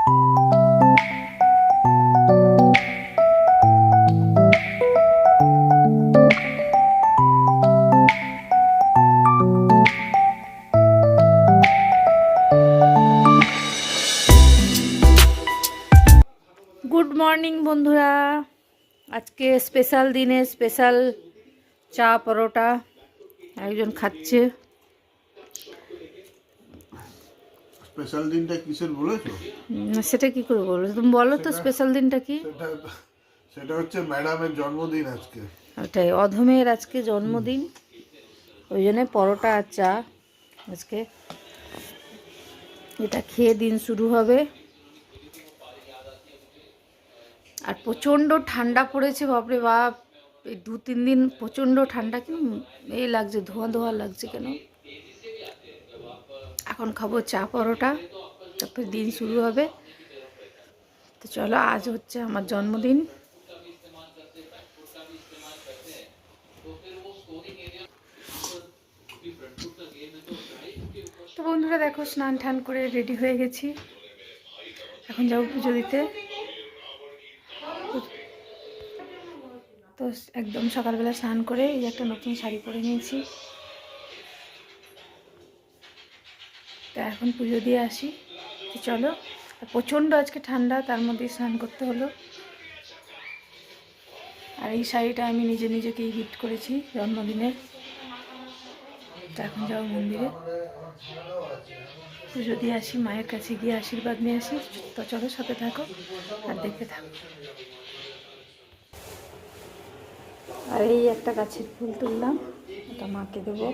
Good morning বন্ধুরা, আজকে special দিনে স্পেশাল চা পরোটা একজন খাচ্ছে। স্পেশাল দিনটা কিসের বলেছো? সেটা কি করে বলো, তুমি বলো তো স্পেশাল দিনটা কি? সেটা হচ্ছে ম্যাডামের জন্মদিন আজকে। ওটাই, অধমের আজকে জন্মদিন, ওই জন্য পরোটা আর চা আজকে এটা খেয়ে দিন শুরু হবে। আর প্রচণ্ড ঠান্ডা পড়েছে, বাপরে বাপ, এই 2-3 দিন প্রচণ্ড ঠান্ডা, কেন এই লাগছে, ধোঁয়া ধোঁয়া লাগছে কেন। এখন খাবো চা পরোটা, তারপর দিন শুরু হবে। তো চলো, আজ হচ্ছে আমার জন্মদিন। তো বন্ধুরা দেখো, স্নান টান করে রেডি হয়ে গেছি, এখন যাবো পুজো দিতে। তো একদম সকালবেলা স্নান করে এই একটা নতুন শাড়ি পরে নিয়েছি। তো এখন পুজো দিয়ে আসি। তো চলো, প্রচণ্ড আজকে ঠান্ডা, তার মধ্যে স্নান করতে হলো। আর এই শাড়িটা আমি নিজেকেই গিফট করেছি জন্মদিনের। তো এখন যাবো মন্দিরে, পুজো দিয়ে আসি, মায়ের কাছে গিয়ে আশীর্বাদ নিয়ে আসি। তো চলো, সাথে থাকো আর দেখতে থাকো। আর এই একটা গাছের ফুল তুললাম, ওটা মাকে দেবো।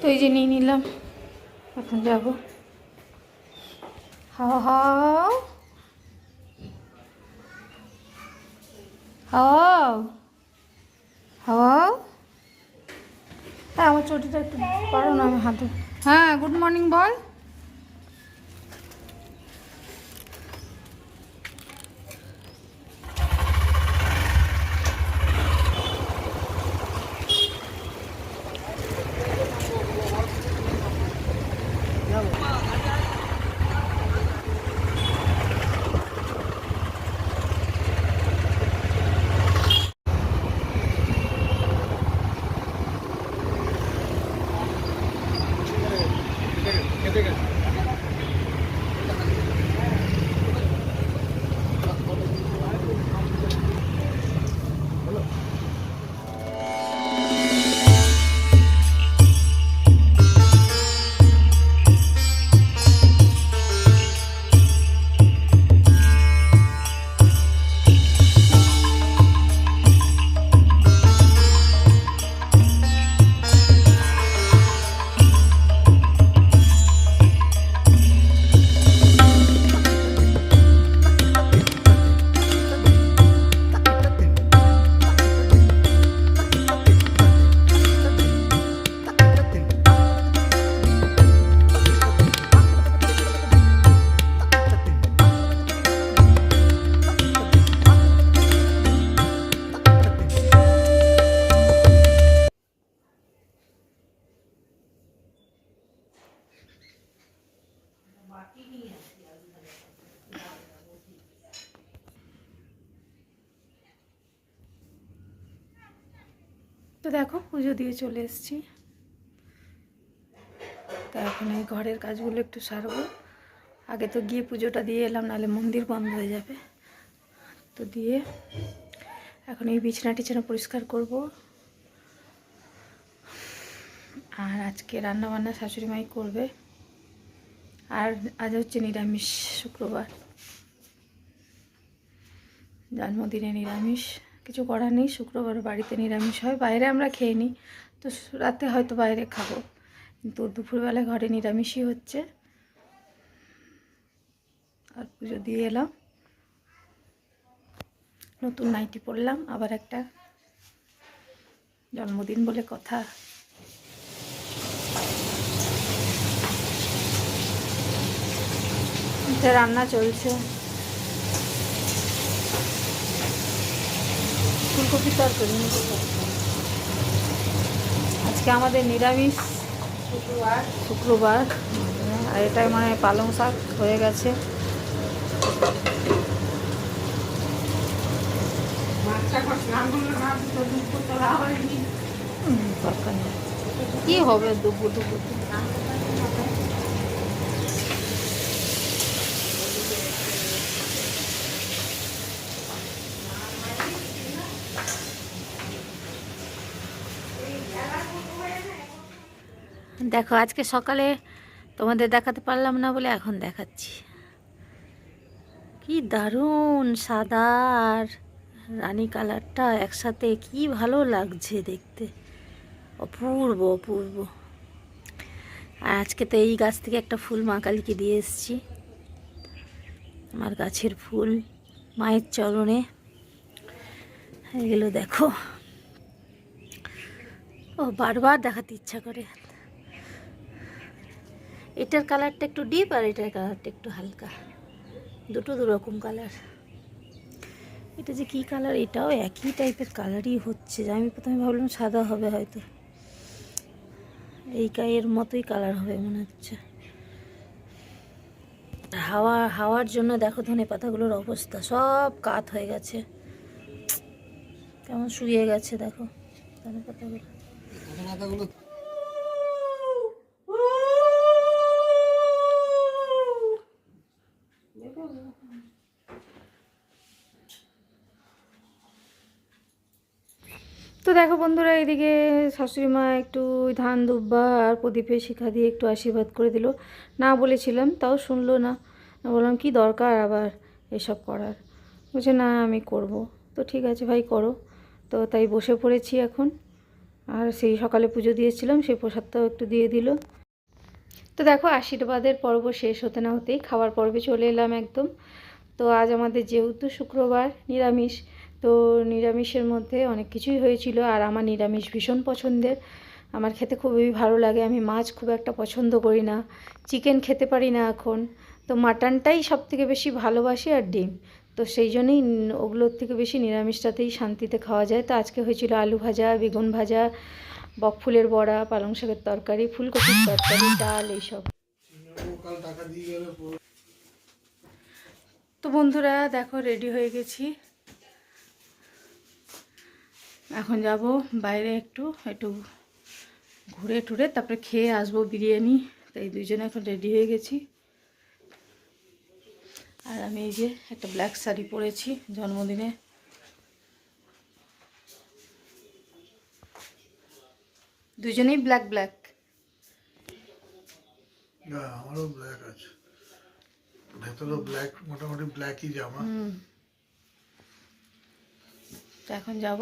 তো এই যে নিয়ে নিলাম, এখন যাবো। হাওয়া হাওয়া হাওয়া হাওয়া, হ্যাঁ আমার চটিটা একটু পারো না, আমি হাতে। হ্যাঁ, গুড মর্নিং বল। তো দেখো, পুজো দিয়ে চলে এসেছি। তো এখন এই ঘরের কাজগুলো একটু সারবো। আগে তো গিয়ে পুজোটা দিয়ে এলাম, নাহলে মন্দির বন্ধ হয়ে যাবে। তো দিয়ে এখন এই বিছানা টিছানা পরিষ্কার করব। আর আজকে রান্নাবান্না শাশুড়ি মাই করবে। আর আজ হচ্ছে নিরামিষ, শুক্রবার, জন্মদিনে নিরামিষ, কিছু করার নেই। শুক্রবার বাড়িতে নিরামিষ হয়, বাইরে আমরা খেয়ে নিই। তো রাতে হয়তো বাইরে খাবো, কিন্তু দুপুরবেলায় ঘরে নিরামিষই হচ্ছে। আর পুজো দিয়ে এলাম, নতুন নাইটি পরলাম, আবার একটা জন্মদিন বলে কথা। মাছের রান্না চলছে, ফুলকপি তরকারি। আজকে আমাদের নিরামিষ, শুক্রবার। আর এটাই মানে পালং শাক হয়ে গেছে। কি হবে দুপুর দুপুর? দেখো আজকে সকালে তোমাদের দেখাতে পারলাম না বলে এখন দেখাচ্ছি। কি দারুণ সাদা আর রানী কালারটা একসাথে, কি ভালো লাগছে দেখতে, অপূর্ব অপূর্ব। আর আজকে তো এই গাছ থেকে একটা ফুল মা কালীকে দিয়ে এসেছি, আমার গাছের ফুল মায়ের চরণে। এগুলো দেখো, ও বারবার দেখাতে ইচ্ছা করে। এটার কালারটা একটু ডিপ আর এটার কালারটা একটু হালকা, দুটো দুরকম কালার। এটা যে কি কালার, এটাও একই টাইপের কালারই হচ্ছে। আমি প্রথমে ভাবলাম সাদা হবে, হয়তো এই গায়ের মতোই কালার হবে মনে হচ্ছে। হাওয়ার জন্য দেখো ধনে পাতাগুলোর অবস্থা সব কাত হয়ে গেছে, কেমন শুয়ে গেছে দেখো ধনে পাতাগুলো। তো দেখো বন্ধুরা, এদিকে শাশুড়ি মা একটু ধান দুব্বা আর প্রদীপের শিখা দিয়ে একটু আশীর্বাদ করে দিল। না বলেছিলাম, তাও শুনলো না। বললাম কি দরকার আবার এসব করার, বলছে না আমি করব। তো ঠিক আছে ভাই করো। তো তাই বসে পড়েছি এখন। আর সেই সকালে পুজো দিয়েছিলাম, সেই প্রসাদটাও একটু দিয়ে দিল। তো দেখো আশীর্বাদের পর্ব শেষ হতে না হতেই খাবার পর্বে চলে এলাম একদম। তো আজ আমাদের যেহেতু শুক্রবার নিরামিষ, তো নিরামিষের মধ্যে অনেক কিছুই হয়েছিল। আর আমার নিরামিষ ভীষণ পছন্দের, আমার খেতে খুবই ভালো লাগে। আমি মাছ খুব একটা পছন্দ করি না, চিকেন খেতে পারি না এখন। তো মাটনটাই সব থেকে বেশি ভালোবাসি, আর ডিম। তো সেই জন্যই ওগুলোর থেকে বেশি নিরামিষটাতেই শান্তিতে খাওয়া যায়। তো আজকে হয়েছিল আলু ভাজা, বেগুন ভাজা, বকফুলের বড়া, পালং শাকের তরকারি, ফুলকপির তরকারি, ডাল, এইসব। তো বন্ধুরা দেখো রেডি হয়ে গেছি, এখন যাব বাইরে একটু ঘুরে টুরে তারপরে খেয়ে আসবো বিরিয়ানি। তাই দুইজনে এখন রেডি হয়ে গেছি। আর আমি এই যে একটা ব্ল্যাক শাড়ি পরেছি জন্মদিনে। দুজনেই ব্ল্যাক ব্ল্যাক। না আমারও ব্ল্যাক আছে, ভেতরে ব্ল্যাক, মোটামুটি ব্ল্যাকই জামা। তো এখন যাব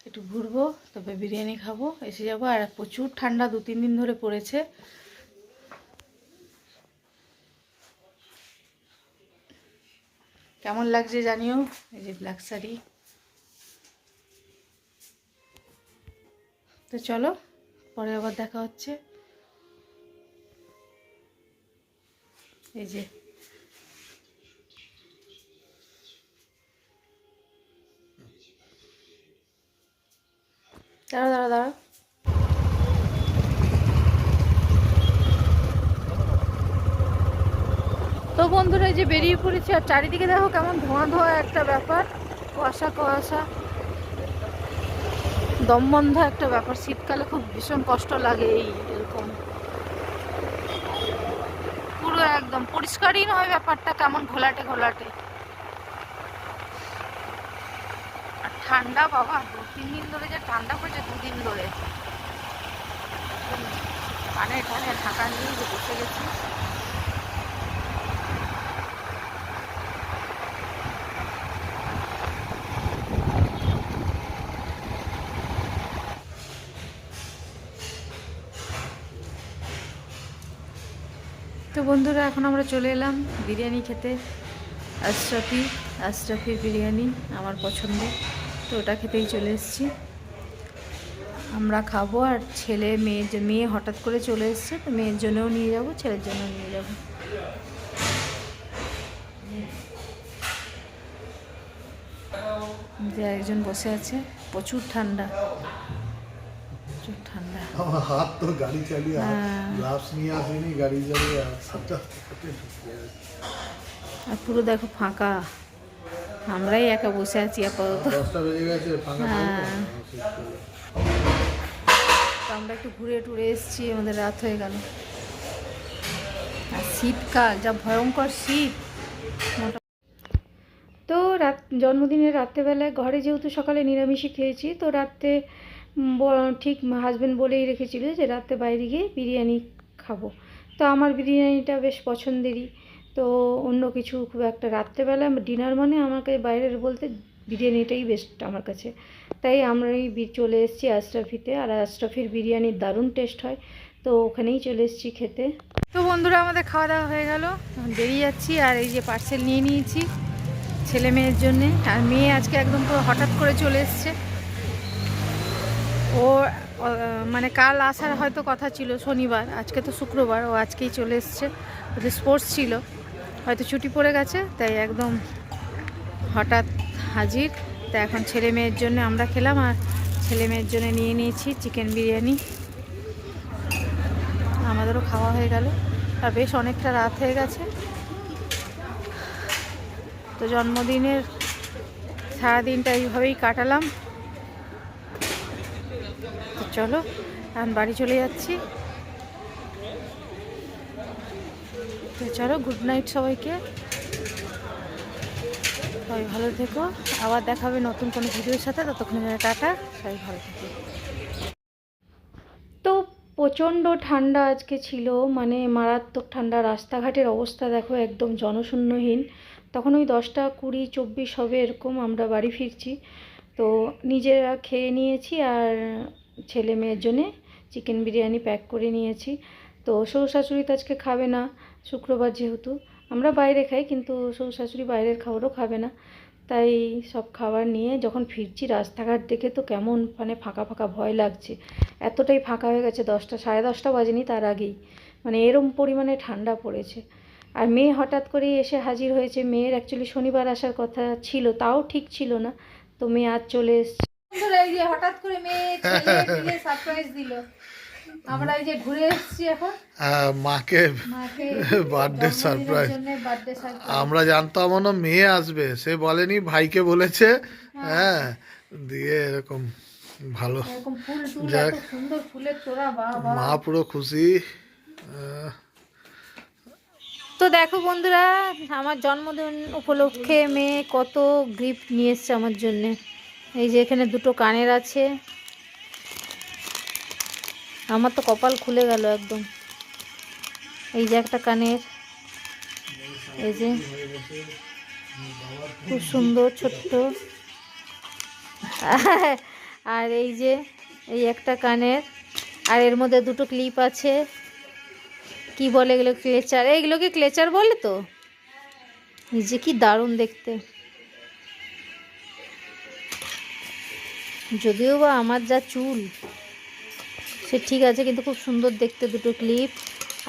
একটু ঘুরবো, তবে বিরিয়ানি খাবো, এসে যাবো। আর প্রচুর ঠান্ডা 2-3 দিন ধরে পড়েছে। কেমন লাগছে জানিও, এই যে ব্ল্যাক শাড়ি। তো চলো পরে আবার দেখা হচ্ছে। এই যে দাঁড়াও দাঁড়াও দাঁড়াও। তো বন্ধুরা এই যে বেরিয়ে পড়েছি, আর চারিদিকে দেখো কেমন ধোঁয়া ধোঁয়া একটা ব্যাপার, কুয়াশা কুয়াশা, দম বন্ধ একটা ব্যাপার। শীতকালে খুব ভীষণ কষ্ট লাগে এই এরকম, পুরো একদম পরিষ্কারই নয় ব্যাপারটা, কেমন ঘোলাটে ঘোলাটে। আর ঠান্ডা বাবা, 2-3 দিন ধরে যে ঠান্ডা পড়েছে, 2 দিন ধরে কানে টানে ঢাকা নিয়ে যে বসে গেছি। তো বন্ধুরা এখন আমরা চলে এলাম বিরিয়ানি খেতে। আশরাফির বিরিয়ানি আমার পছন্দ, তো ওটা খেতেই চলে এসেছি। আমরা খাবো, আর মেয়ে হঠাৎ করে চলে এসছে, তো মেয়ের জন্যও নিয়ে যাব, ছেলের জন্যও নিয়ে যাব। যে একজন বসে আছে, প্রচুর ঠান্ডা, প্রচুর ঠান্ডা। আমার হাত তো গাড়ি চালিয়ে হ্যাঁ। গ্লাভস নিয়ে আসেনি, গাড়ি চালিয়ে হাতটা হাতে ঢুকে আছে। আর পুরো দেখো ফাঁকা, আমরাই একা বসে আছি আপাতত। 10টা বেজে গেছে, ফাঁকা হ্যাঁ। শীতকালে। তো আমরা একটু ঘুরে টুরে এসেছি, আমাদের রাত হয়ে গেল। আর শীতকাল, যা ভয়ঙ্কর শীত। তো জন্মদিনের রাত্রেবেলায় ঘরে যেহেতু সকালে নিরামিষই খেয়েছি, তো রাত্রে ঠিক হাজব্যান্ড বলেই রেখেছিল যে রাত্রে বাইরে গিয়ে বিরিয়ানি খাবো। তো আমার বিরিয়ানিটা বেশ পছন্দেরই, তো অন্য কিছু খুব একটা রাত্রেবেলা ডিনার মানে আমাকে বাইরের বলতে বিরিয়ানিটাই বেস্ট আমার কাছে। তাই আমরাই চলে এসেছি আশরাফিতে, আর আশরাফির বিরিয়ানির দারুণ টেস্ট হয়, তো ওখানেই চলে এসেছি খেতে। তো বন্ধুরা, আমাদের খাওয়া দাওয়া হয়ে গেল, বেরিয়ে যাচ্ছি। আর এই যে পার্সেল নিয়ে নিয়েছি ছেলে মেয়ের জন্যে। আর মেয়ে আজকে একদম পুরো হঠাৎ করে চলে এসছে। ও মানে কাল আসার হয়তো কথা ছিল শনিবার, আজকে তো শুক্রবার, ও আজকেই চলে এসছে। ওদের স্পোর্টস ছিল, হয়তো ছুটি পড়ে গেছে, তাই একদম হঠাৎ হাজির। তা এখন ছেলে মেয়ের জন্য আমরা খেলাম, আর ছেলে মেয়ের জন্য নিয়ে নিয়েছি চিকেন বিরিয়ানি। আমাদেরও খাওয়া হয়ে গেল, আর বেশ অনেকটা রাত হয়ে গেছে। তো জন্মদিনের সারাদিনটা এইভাবেই কাটালাম। তো চলো এখন বাড়ি চলে যাচ্ছি। তো চলো, গুড নাইট সবাইকে, সবাই ভালো থেকো। আবার দেখা হবে নতুন কোনো ভিডিওর সাথে, ততক্ষণ টাটা, সবাই ভালো থেকো। তো প্রচণ্ড ঠান্ডা আজকে ছিল, মানে মারাত্মক ঠান্ডা। রাস্তাঘাটের অবস্থা দেখো, একদম জনশূন্যহীন। তখন ওই 10টা 20 24 হবে এরকম আমরা বাড়ি ফিরছি। তো নিজেরা খেয়ে নিয়েছি, আর ছেলে মেয়ের জন্যে চিকেন বিরিয়ানি প্যাক করে নিয়েছি। তো শ্বশুর শাশুড়ি তো আজকে খাবে না, শুক্রবার যেহেতু। আমরা বাইরে খাই, কিন্তু শ্বশুর শাশুড়ি বাইরের খাবারও খাবে না। তাই সব খাবার নিয়ে যখন ফিরছি, রাস্তাঘাট দেখে তো কেমন মানে ফাঁকা ফাঁকা ভয় লাগছে। এতটাই ফাঁকা হয়ে গেছে, 10টা 10:30 বাজেনি তার আগেই, মানে এরম পরিমাণে ঠান্ডা পড়েছে। আর মেয়ে হঠাৎ করেই এসে হাজির হয়েছে। মেয়ের অ্যাকচুয়ালি শনিবার আসার কথা ছিল, তাও ঠিক ছিল না, তো মেয়ে আজ চলে এসছে। এই যে হঠাৎ করে মেয়ে ছেলে সারপ্রাইজ দিল। আমরা এই যে ঘুরে এসেছি এখন, মাকে বার্থডে সারপ্রাইজ। আমরা জানতাম না মেয়ে আসবে, সে বলেনি, ভাইকে বলেছে। হ্যাঁ, দিয়ে এরকম ভালো, এরকম ফুল টুল, যাক, এত সুন্দর ফুলের তোড়া, বাবা মা পুরো খুশি। তো দেখো বন্ধুরা, আমার জন্মদিন উপলক্ষে মেয়ে কত গিফট নিয়ে এসছে আমার জন্যে। এই যে এখানে 2টো কানের আছে, আমার তো কপাল খুলে গেল একদম। এই যে একটা কানের, এই যে খুব সুন্দর ছোট্ট। আর এই যে এই একটা কানের, আর এর মধ্যে 2টো ক্লিপ আছে। কি বলে এগুলো? ক্লেচার। এইগুলোকে ক্লেচার বলে তো। এই যে কি দারুণ দেখতে, যদিও বা আমার যা চুল সে ঠিক আছে, কিন্তু খুব সুন্দর দেখতে 2টো ক্লিপ।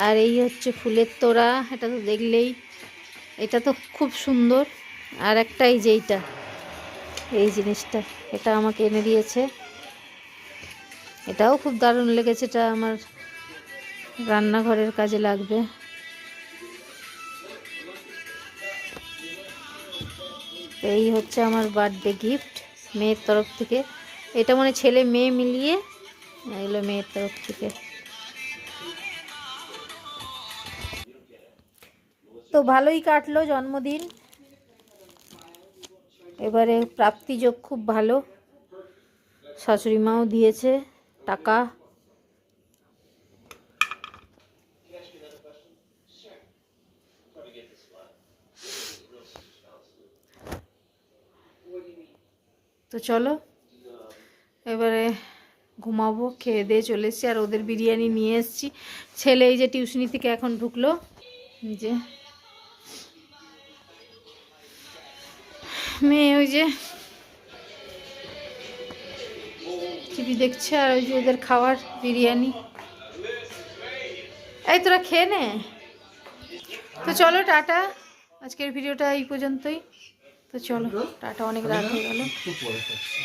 আর এই হচ্ছে ফুলের তোড়া, এটা তো দেখলেই, এটা তো খুব সুন্দর। আর একটা এই যে এইটা, এই জিনিসটা, এটা আমাকে এনে দিয়েছে, এটাও খুব দারুণ লেগেছে। এটা আমার রান্নাঘরের কাজে লাগবে। এই হচ্ছে আমার বার্থডে গিফট মেয়ের তরফ থেকে। এটা মানে ছেলে মেয়ে মিলিয়ে এগুলো মেয়ের তরফ থেকে। তো ভালোই কাটলো জন্মদিন। এবারে প্রাপ্তিযোগ খুব ভালো, শাশুড়ি মাও দিয়েছে টাকা। তো চলো এবারে ঘুমাবো, খেয়ে দিয়ে চলে এসেছি। আর ওদের বিরিয়ানি নিয়ে এসেছি। ছেলে এই যে টিউশনি থেকে এখন ঢুকলো, যে মেয়ে ওই যে টিভি দেখছে, আর ওই যে ওদের খাওয়ার বিরিয়ানি। এই তোরা খেয়ে নে। তো চলো টাটা, আজকের ভিডিওটা এই পর্যন্তই। তো চলো টাটা, অনেক রাত হয়ে গেল। একটু পরে করছি।